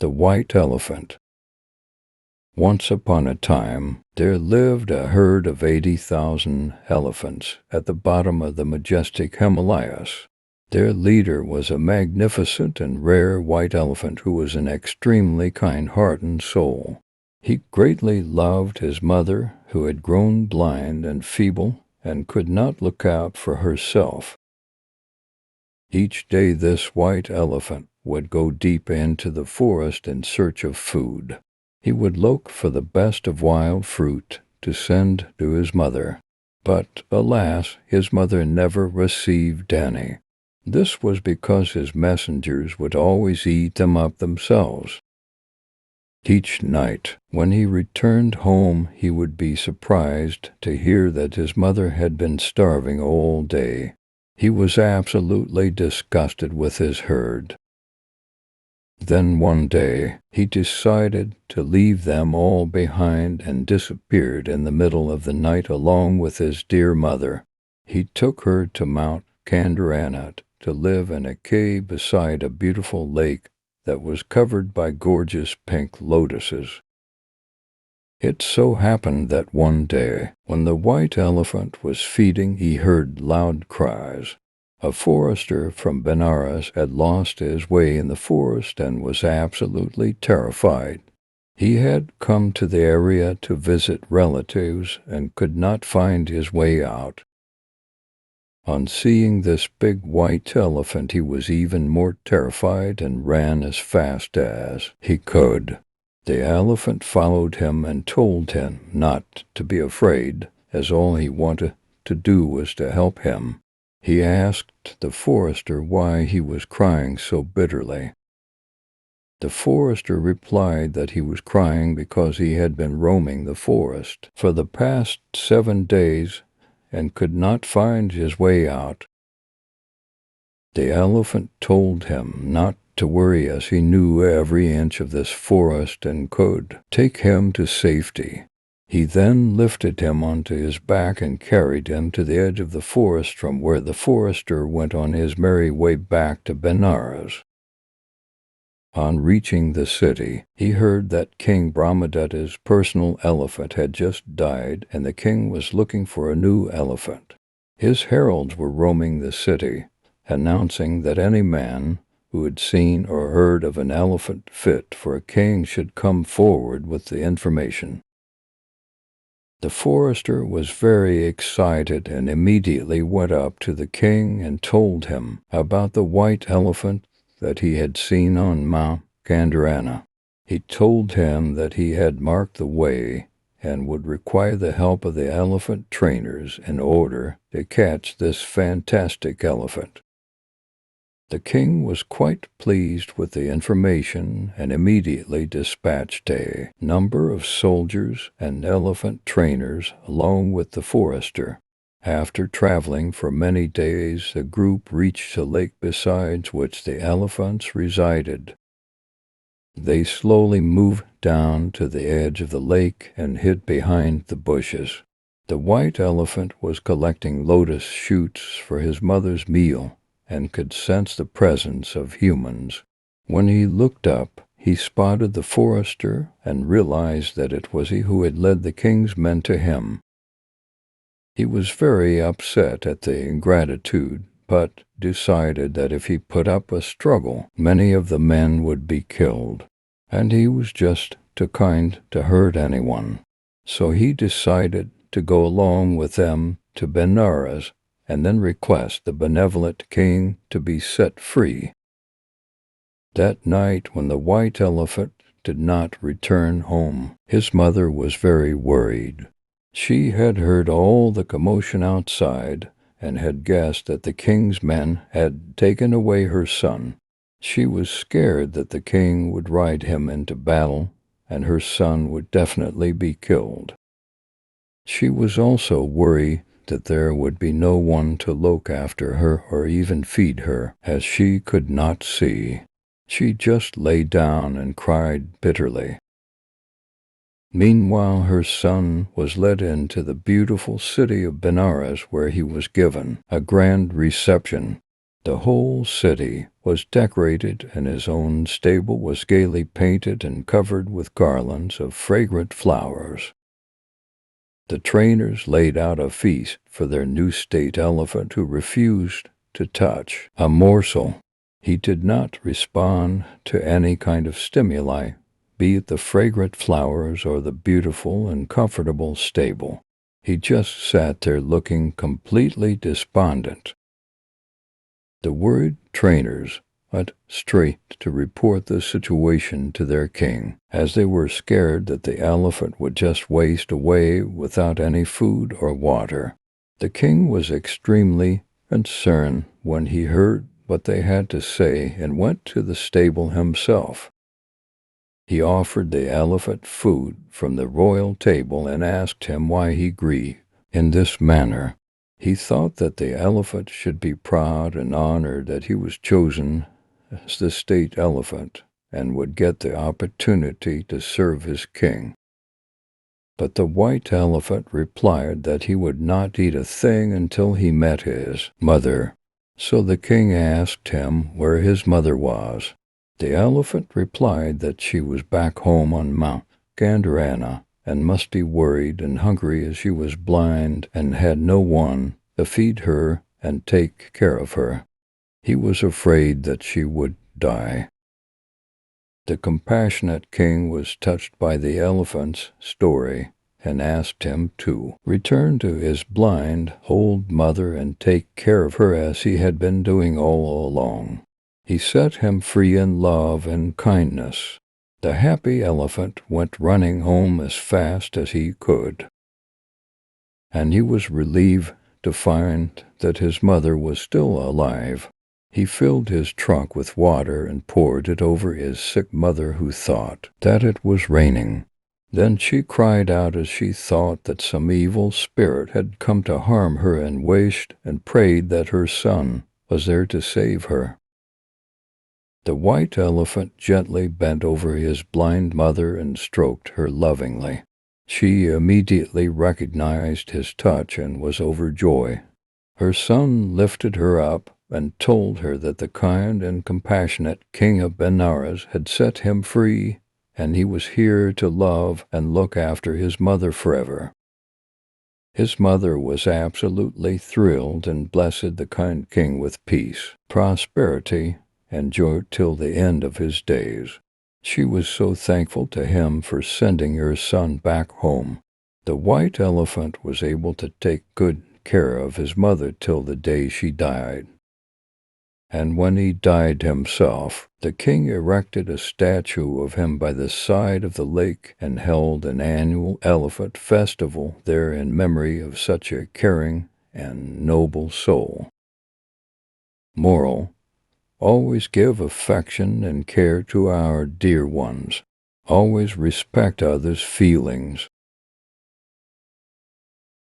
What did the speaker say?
the White Elephant. Once upon a time, there lived a herd of 80,000 elephants at the bottom of the majestic Himalayas. Their leader was a magnificent and rare white elephant who was an extremely kind-hearted soul. He greatly loved his mother, who had grown blind and feeble and could not look out for herself. Each day this white elephant would go deep into the forest in search of food. He would look for the best of wild fruit to send to his mother. But, alas, his mother never received any. This was because his messengers would always eat them up themselves. Each night, when he returned home, he would be surprised to hear that his mother had been starving all day. He was absolutely disgusted with his herd. Then one day, he decided to leave them all behind and disappeared in the middle of the night along with his dear mother. He took her to Mount Kandaranat to live in a cave beside a beautiful lake that was covered by gorgeous pink lotuses. It so happened that one day, when the white elephant was feeding, he heard loud cries. A forester from Benares had lost his way in the forest and was absolutely terrified. He had come to the area to visit relatives and could not find his way out. On seeing this big white elephant, he was even more terrified and ran as fast as he could. The elephant followed him and told him not to be afraid, as all he wanted to do was to help him. He asked the forester why he was crying so bitterly. The forester replied that he was crying because he had been roaming the forest for the past 7 days and could not find his way out. The elephant told him not to worry, as he knew every inch of this forest and could take him to safety. He then lifted him onto his back and carried him to the edge of the forest, from where the forester went on his merry way back to Benares. On reaching the city, he heard that King Brahmadatta's personal elephant had just died, and the king was looking for a new elephant. His heralds were roaming the city, announcing that any man who had seen or heard of an elephant fit for a king should come forward with the information. The forester was very excited and immediately went up to the king and told him about the white elephant that he had seen on Mount Kandaranat. He told him that he had marked the way and would require the help of the elephant trainers in order to catch this fantastic elephant. The king was quite pleased with the information and immediately dispatched a number of soldiers and elephant trainers along with the forester. After traveling for many days, the group reached a lake beside which the elephants resided. They slowly moved down to the edge of the lake and hid behind the bushes. The white elephant was collecting lotus shoots for his mother's meal and could sense the presence of humans. When he looked up, he spotted the forester and realized that it was he who had led the king's men to him. He was very upset at the ingratitude, but decided that if he put up a struggle, many of the men would be killed, and he was just too kind to hurt anyone. So he decided to go along with them to Benares and then request the benevolent king to be set free. That night, when the white elephant did not return home, his mother was very worried. She had heard all the commotion outside and had guessed that the king's men had taken away her son. She was scared that the king would ride him into battle and her son would definitely be killed. She was also worried that there would be no one to look after her or even feed her, as she could not see. She just lay down and cried bitterly. Meanwhile, her son was led into the beautiful city of Benares, where he was given a grand reception. The whole city was decorated, and his own stable was gaily painted and covered with garlands of fragrant flowers. The trainers laid out a feast for their new state elephant, who refused to touch a morsel. He did not respond to any kind of stimuli, be it the fragrant flowers or the beautiful and comfortable stable. He just sat there looking completely despondent. The worried trainers went straight to report the situation to their king, as they were scared that the elephant would just waste away without any food or water. The king was extremely concerned when he heard what they had to say and went to the stable himself. He offered the elephant food from the royal table and asked him why he grieved in this manner. He thought that the elephant should be proud and honored that he was chosen as the state elephant and would get the opportunity to serve his king. But the white elephant replied that he would not eat a thing until he met his mother. So the king asked him where his mother was. The elephant replied that she was back home on Mount Gandarana and must be worried and hungry, as she was blind and had no one to feed her and take care of her. He was afraid that she would die. The compassionate king was touched by the elephant's story and asked him to return to his blind old mother and take care of her as he had been doing all along. He set him free in love and kindness. The happy elephant went running home as fast as he could, and he was relieved to find that his mother was still alive. He filled his trunk with water and poured it over his sick mother, who thought that it was raining. Then she cried out as she thought that some evil spirit had come to harm her, and wished and prayed that her son was there to save her. The white elephant gently bent over his blind mother and stroked her lovingly. She immediately recognized his touch and was overjoyed. Her son lifted her up and told her that the kind and compassionate king of Benares had set him free, and he was here to love and look after his mother forever. His mother was absolutely thrilled and blessed the kind king with peace, prosperity, and joy till the end of his days. She was so thankful to him for sending her son back home. The white elephant was able to take good care of his mother till the day she died. And when he died himself, the king erected a statue of him by the side of the lake and held an annual elephant festival there in memory of such a caring and noble soul. Moral: always give affection and care to our dear ones. Always respect others' feelings